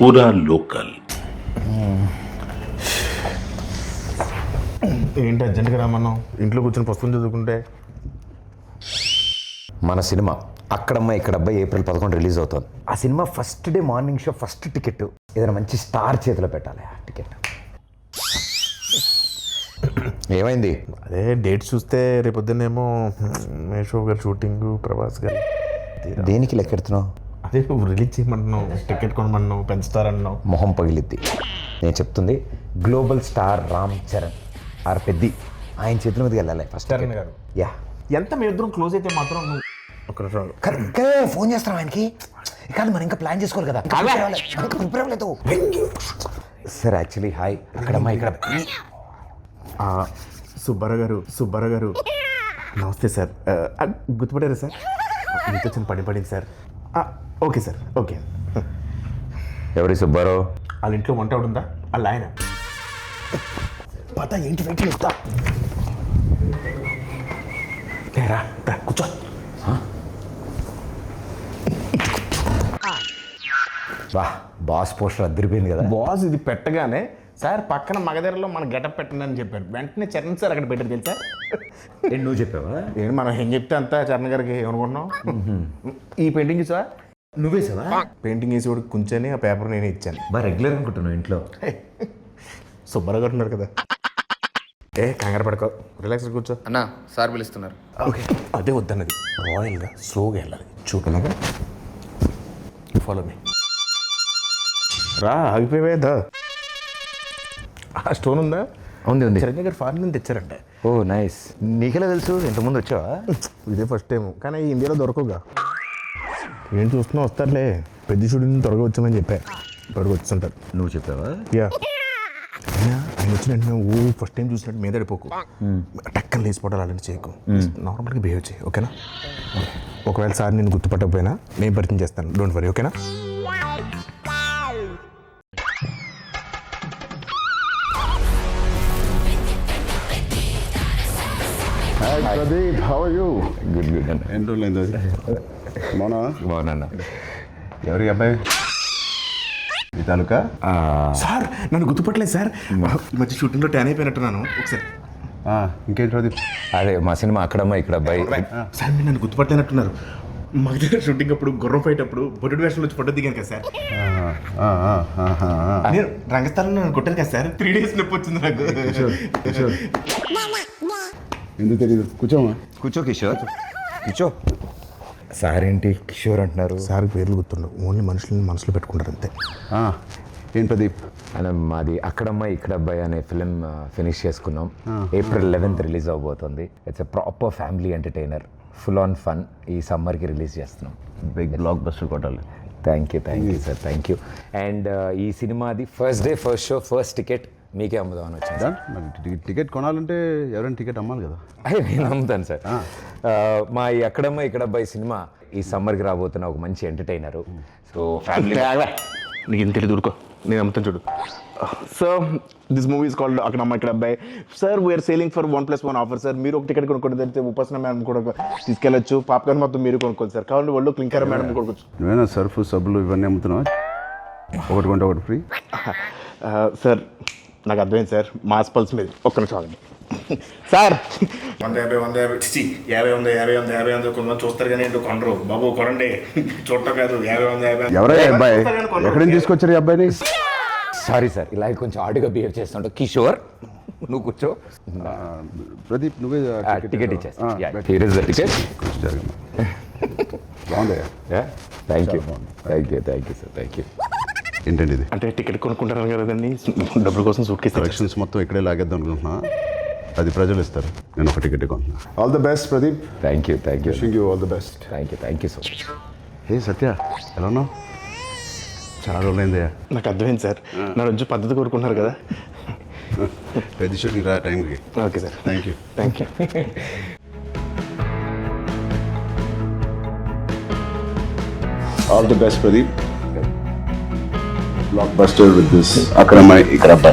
పూరా లోకల్. ఏంటి అర్జెంట్గా రామన్నాం? ఇంట్లో కూర్చొని పుస్తకం చదువుకుంటే. మన సినిమా అక్కడమ్మ ఇక్కడబ్బాయి ఏప్రిల్ 11 రిలీజ్ అవుతుంది. ఆ cinema first day morning show first ticket ఏదైనా మంచి స్టార్ చేతిలో పెట్టాలి. ఆ టికెట్ ఏమైంది? అదే డేట్ చూస్తే రేపొద్దునేమో మేషో గారు షూటింగ్, ప్రభాస్ గారు. దేనికి లెక్కెడుతున్నావు? అదే నువ్వు రిలీజ్ చేయమంటున్నావు, టికెట్ కొనమన్నావు, పెంచుతారన్నావు. మొహం పగిలిద్ది. నేను చెప్తుంది global star Ram Charan R Peddi ఆయన చేతుల మీదకి వెళ్ళాలి ఫస్ట్. చరణ్ గారు యా ఎంత మీ ఇద్దరం క్లోజ్ అయితే మాత్రం నువ్వు ఒక ఇంకా ఫోన్ చేస్తాం ఆయనకి. కానీ మనం ఇంకా ప్లాన్ చేసుకోవాలి కదా. ప్రిపేర్ అవ్వలేదు సార్. యాక్చువల్లీ హాయ్ అక్కడమ్మా ఇక్కడ సుబ్బారావు గారు నమస్తే సార్. గుర్తుపడారా సార్? మీతో చిన్న పడింది సార్. Okay sir, okay. ఎవరి సుబ్బారావు? వాళ్ళ ఇంట్లో వంట ఉందా? వాళ్ళ ఆయన పత ఏంటి వెయిట్ చేస్తా. రా కూర్చో. వా బాస్ పోస్టర్ అద్దరిపోయింది కదా. బాస్ ఇది పెట్టగానే సార్ పక్కన మగధరలో మన గెటప్ పెట్టండి అని చెప్పారు. వెంటనే చరణ్ సార్ అక్కడ పెట్టారు తెలుసా? నువ్వు చెప్పావా? ఏంటి మనం ఏం చెప్తే అంతా చరణ్ గారికి ఏమనుకుంటున్నాం. ఈ పెయింటింగ్ చూసా? నువ్వేసావా? పెయింటింగ్ వేసి కూడా కూర్చొని ఆ పేపర్ నేనే ఇచ్చాను. బాగా రెగ్యులర్ అనుకుంటున్నావు ఇంట్లో. సుబ్బారావు గారు ఉన్నారు కదా. కంగారు పడుకో, రిలాక్స్ కూర్చో. అన్న సార్ పిలుస్తున్నారు. ఓకే అదే వద్దన్నది. రాయల్గా స్లోగా వెళ్ళాలి. చూపలాగా ఫాలో మీ. రా ఆగిపోయేదా? ఆ స్టోన్ ఉందా? ఉంది. చిరంజీవి గారు ఫారెన్ నుంచి తెచ్చారంట. ఓ నైస్. నీకెలా తెలుసు? ఇంతకుముందు వచ్చావా? ఇదే ఫస్ట్ టైం, కానీ ఇండియాలో దొరకవుగా. ఏం చూస్తున్నా వస్తారులే. పెద్ద షూటింగ్ త్వరగా వచ్చామని చెప్పా. త్వరగా వచ్చుంటారు. నువ్వు చెప్పావా? యా. ఆయన వచ్చినట్టు ఫస్ట్ టైం చూసినట్టు మీద పడిపోకు. టక్కన లేచిపోవడాలు అలాంటి చేయకు. నార్మల్గా బిహేవ్ చేయి, ఓకేనా? ఒకవేళ సార్ నేను గుర్తుపట్టకపోయినా నేను పరిచయం చేస్తాను. డోంట్ వరీ, ఓకేనా? Pradeep, how are you? Good అన్న. ఎన్ని రోజులైంది అది? బాగున్నా. ఎవరి అబ్బాయి? ఈ తాలూకా? సార్ నన్ను గుర్తుపట్టలేదు సార్. ఈ మధ్య షూటింగ్లో ట్యాన్ అయిపోయినట్టున్నాను. ఒకసారి ఇంకేంటి ప్రదీప్? అదే మా సినిమా అక్కడమ్మ ఇక్కడ అబ్బాయి. సార్ మీరు నన్ను గుర్తుపట్టలేనట్టున్నారు. మా దగ్గర షూటింగ్ అప్పుడు గుర్రం ఫైట్ అప్పుడు బొడ్డు వేషంలో వచ్చి ఫోటో దిగాను కదా సార్. నేను రంగస్థలంలో నన్ను కొట్టాను కదా సార్. 3 days నొప్పి వచ్చింది నాకు. ఎందుకు తెలియదు? కూర్చోమా. కూర్చో కిషోర్, కూర్చో. సార్ ఏంటి కిషోర్ అంటున్నారు? సార్ పేర్లు గుర్తుండవు, ఓన్లీ మనుషులని మనసులో పెట్టుకుంటారు అంతే. ఏం ప్రదీప్? అలా మాది అక్కడమ్మ ఇక్కడ అబ్బాయి అనే ఫిలిం ఫినిష్ చేసుకున్నాం. ఏప్రిల్ 11th రిలీజ్ అవబోతుంది. It's a proper family entertainer, full on fun. ఈ సమ్మర్కి రిలీజ్ చేస్తున్నాం. బిగ్ బ్లాక్ బస్టర్ కొట్టాలి. Thank you sir, thank you. And ఈ సినిమాది first day first show first ticket మీకే అమ్ముదామని వచ్చింది. టికెట్ కొనాలంటే ఎవరైనా టికెట్ అమ్మాలి కదా. నేను అమ్ముతాను సార్. మా ఈ అక్కడమ్మ ఇక్కడ అబ్బాయి సినిమా ఈ సమ్మర్కి రాబోతున్న ఒక మంచి ఎంటర్టైనర్. So family. నీకు ఏం తెలియదు, ఊరుకో, నేను అమ్ముతాను చూడు. So this movie is called Akkadamma Ikkada Abbayi. Sir we are selling for 1+1 offer sir. మీరు ఒక టికెట్ కొనుక్కోండి, తెలిస్తే ఉపాసన మేడం కూడా తీసుకెళ్ళచ్చు. పాప్కార్న్ మొత్తం మీరు కొనుక్కోండి సార్. కావాలి వాళ్ళు క్లింకర్ మేడం కొనుక్కోవచ్చు. నువ్వేనా సర్ఫ్ సబ్బులు ఇవన్నీ అమ్ముతున్నావా? ఒకటి కొంటే ఒకటి ఫ్రీ. సార్ నాకు అర్థమైంది సార్, మాస్ పల్స్ మీద. ఒక్క నిమిషం ఆగండి సార్. 150 కొంతమంది చూస్తారు కానీ ఏంటో కొనరు. బాబు కొనండి, చూడటం కాదు. 50 ఎవరయ్యా అబ్బాయి? ఎక్కడి నుంచి తీసుకొచ్చారు ఈ అబ్బాయిని? సారీ సార్, ఇలా కొంచెం ఆడుగా బిహేవ్ చేస్తుంటావు. కిషోర్ నువ్వు కూర్చో. ప్రదీప్ నువ్వే టికెట్ ఇచ్చేస్తా. Here is the ticket. బాగుందయ్యా. Thank you sir, thank you. ఏంటండి ఇది? అంటే టికెట్ కొనుక్కుంటారు కదండి, డబ్బుల కోసం సూట్ కేసు కలెక్షన్స్ మొత్తం ఇక్కడే లాగేద్దాం అనుకుంటున్నా. అది ప్రజలు ఇస్తారు, నేను ఒక టికెట్ కొంటున్నా. All the best Pradeep. Thank you wishing you all the best. Thank you so much. Hey Satya, ఎలా ఉన్నావు? చాలా రోజులైందయ్యా. నాకు అర్థమైంది సార్, నా రోజు పద్ధతి కోరుకుంటున్నారు కదా. పెద్ద షూటింగ్ రా టైంకి. Okay sir, thank you. All the best Pradeep. Blockbuster with this Akramai Ikrabba.